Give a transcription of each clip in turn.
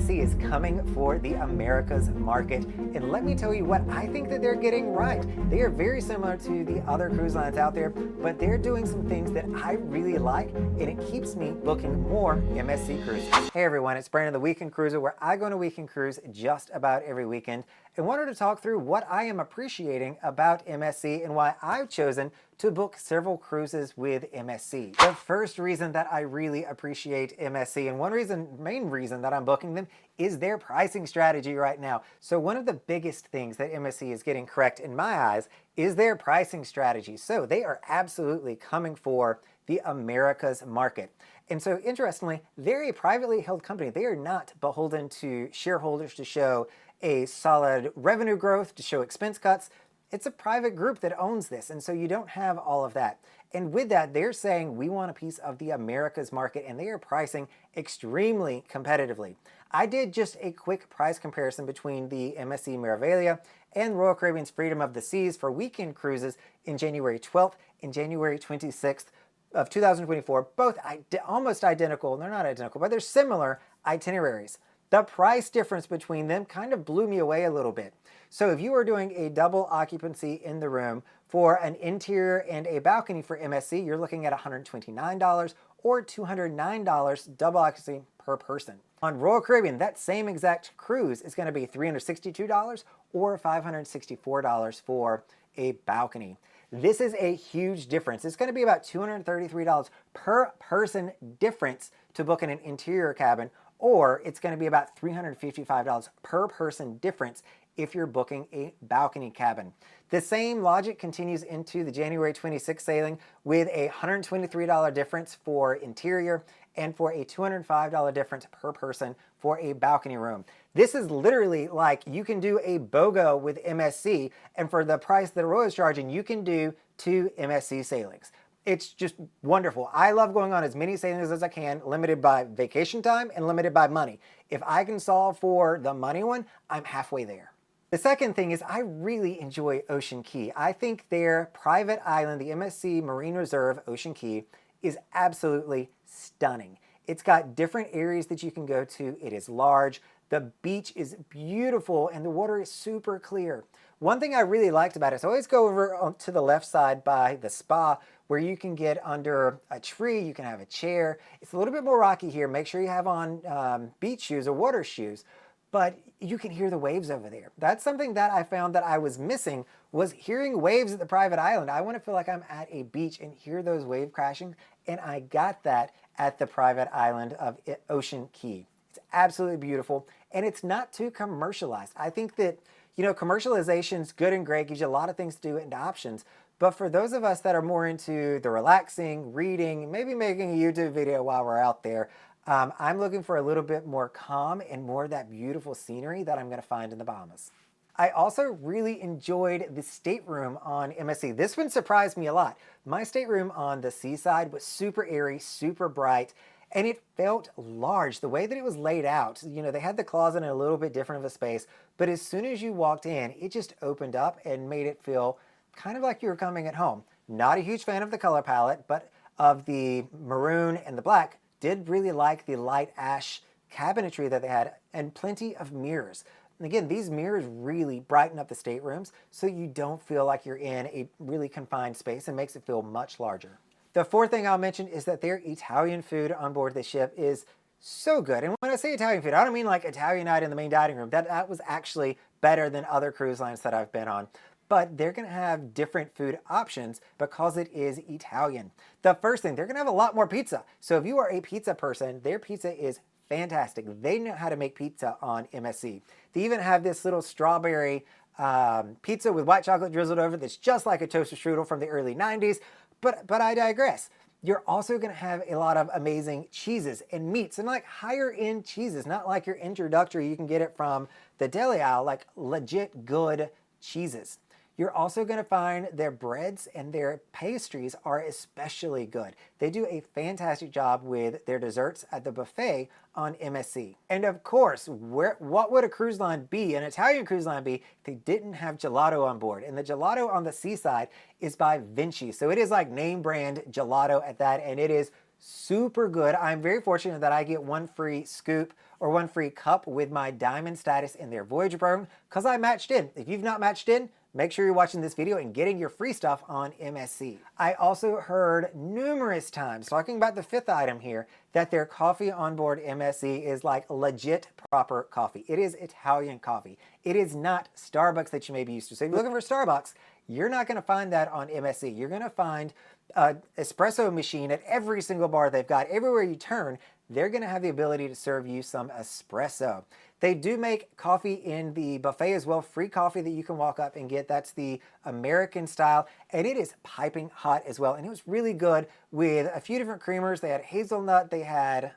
MSC is coming for the Americas market, and let me tell you what I think that they're getting right. They are very similar to the other cruise lines out there, but they're doing some things that I really like, and it keeps me booking more MSC cruises. Hey everyone, it's Brandon, the Weekend Cruiser, where I go on a weekend cruise just about every weekend, and wanted to talk through what I am appreciating about MSC and why I've chosen to book several cruises with MSC. The first reason that I really appreciate MSC, and main reason that I'm booking them, is their pricing strategy right now. So one of the biggest things that MSC is getting correct in my eyes is their pricing strategy. So they are absolutely coming for the Americas market. And so interestingly, they're a privately held company. They are not beholden to shareholders to show a solid revenue growth, to show expense cuts. It's a private group that owns this, and so you don't have all of that. And with that, they're saying we want a piece of the Americas market, and they are pricing extremely competitively. I did just a quick price comparison between the MSC Meraviglia and Royal Caribbean's Freedom of the Seas for weekend cruises in January 12th and January 26th of 2024, both almost identical. They're not identical, but they're similar itineraries. The price difference between them kind of blew me away a little bit. So if you are doing a double occupancy in the room for an interior and a balcony for MSC, you're looking at $129 or $209 double occupancy per person. On Royal Caribbean, that same exact cruise is going to be $362 or $564 for a balcony. This is a huge difference. It's going to be about $233 per person difference to book in an interior cabin, or it's going to be about $355 per person difference if you're booking a balcony cabin. The same logic continues into the January 26th sailing with a $123 difference for interior and for a $205 difference per person for a balcony room. This is literally like you can do a BOGO with MSC, and for the price that Royal is charging, you can do 2 MSC sailings. It's just wonderful. I love going on as many sailings as I can, limited by vacation time and limited by money. If I can solve for the money one, I'm halfway there. The second thing is I really enjoy Ocean Cay. I think their private island, the MSC Marine Reserve Ocean Cay, is absolutely stunning. It's got different areas that you can go to. It is large. The beach is beautiful and the water is super clear. One thing I really liked about it is I always go over to the left side by the spa where you can get under a tree, you can have a chair. It's a little bit more rocky here. Make sure you have on beach shoes or water shoes, but you can hear the waves over there. That's something that I found that I was missing, was hearing waves at the private island. I want to feel like I'm at a beach and hear those waves crashing, and I got that at the private island of Ocean Cay. It's absolutely beautiful, and it's not too commercialized. I think that, you know, commercialization's good and great, gives you a lot of things to do and options, but for those of us that are more into the relaxing, reading, maybe making a YouTube video while we're out there, I'm looking for a little bit more calm and more of that beautiful scenery that I'm going to find in the Bahamas. I also really enjoyed the stateroom on MSC. This one surprised me a lot. My stateroom on the seaside was super airy, super bright, and it felt large. The way that it was laid out, you know, they had the closet in a little bit different of a space, but as soon as you walked in, it just opened up and made it feel kind of like you were coming at home. Not a huge fan of the color palette, but of the maroon and the black. Did really like the light ash cabinetry that they had, and plenty of mirrors. And again, these mirrors really brighten up the staterooms so you don't feel like you're in a really confined space and makes it feel much larger. The fourth thing I'll mention is that their Italian food on board the ship is so good. And when I say Italian food, I don't mean like Italian night in the main dining room. That was actually better than other cruise lines that I've been on. But they're going to have different food options because it is Italian. The first thing, they're going to have a lot more pizza. So if you are a pizza person, their pizza is fantastic. They know how to make pizza on MSC. They even have this little strawberry pizza with white chocolate drizzled over that's just like a toaster strudel from the early 90s. But I digress. You're also going to have a lot of amazing cheeses and meats, and like higher end cheeses, not like your introductory, you can get it from the deli aisle, like legit good cheeses. You're also going to find their breads and their pastries are especially good. They do a fantastic job with their desserts at the buffet on MSC. And of course, what would a cruise line be, an Italian cruise line be, if they didn't have gelato on board? And the gelato on the seaside is by Vinci. So it is like name brand gelato at that, and it is super good. I'm very fortunate that I get one free scoop or one free cup with my diamond status in their Voyager program because I matched in. If you've not matched in, make sure you're watching this video and getting your free stuff on MSC. I also heard numerous times, talking about the fifth item here, that their coffee on board MSC is like legit proper coffee. It is Italian coffee. It is not Starbucks that you may be used to. So if you're looking for Starbucks, you're not going to find that on MSC. You're going to find an espresso machine at every single bar they've got. Everywhere you turn, they're going to have the ability to serve you some espresso. They do make coffee in the buffet as well, free coffee that you can walk up and get. That's the American style, and it is piping hot as well. And it was really good with a few different creamers. They had hazelnut, they had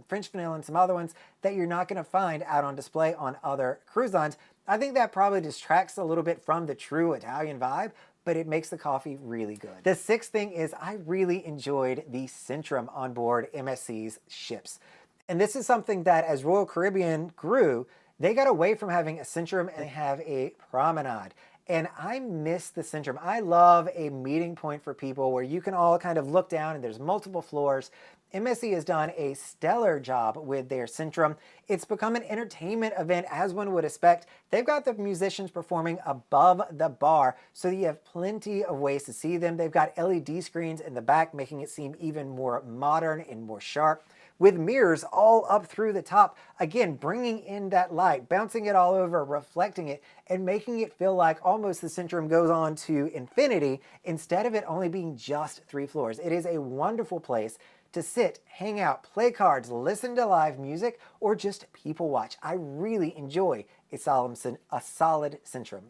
French vanilla, and some other ones that you're not going to find out on display on other cruise lines. I think that probably distracts a little bit from the true Italian vibe, but it makes the coffee really good. The sixth thing is I really enjoyed the Centrum on board MSC's ships. And this is something that as Royal Caribbean grew, they got away from having a Centrum and have a promenade. And I miss the Centrum. I love a meeting point for people where you can all kind of look down and there's multiple floors. MSC has done a stellar job with their Centrum. It's become an entertainment event as one would expect. They've got the musicians performing above the bar so that you have plenty of ways to see them. They've got LED screens in the back making it seem even more modern and more sharp, with mirrors all up through the top, again, bringing in that light, bouncing it all over, reflecting it, and making it feel like almost the Centrum goes on to infinity instead of it only being just 3 floors. It is a wonderful place to sit, hang out, play cards, listen to live music, or just people watch. I really enjoy a solid Centrum.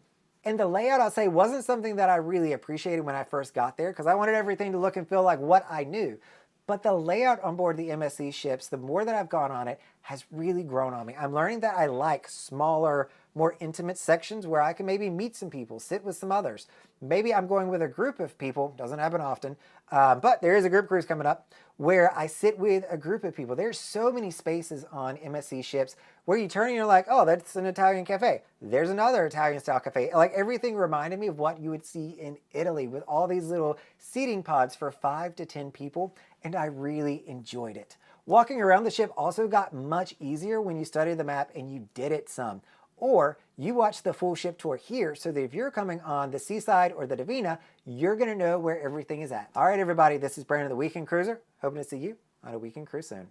And the layout, I'll say, wasn't something that I really appreciated when I first got there because I wanted everything to look and feel like what I knew. But the layout on board the MSC ships, the more that I've gone on it, has really grown on me. I'm learning that I like smaller, more intimate sections where I can maybe meet some people, sit with some others. Maybe I'm going with a group of people, doesn't happen often, but there is a group cruise coming up where I sit with a group of people. There's so many spaces on MSC ships where you turn and you're like, oh, that's an Italian cafe. There's another Italian style cafe. Like everything reminded me of what you would see in Italy with all these little seating pods for 5 to 10 people, and I really enjoyed it. Walking around the ship also got much easier when you studied the map and you did it some. Or you watch the full ship tour here so that if you're coming on the Seaside or the Divina, you're going to know where everything is at. All right, everybody, this is Brandon the Weekend Cruiser. Hoping to see you on a weekend cruise soon.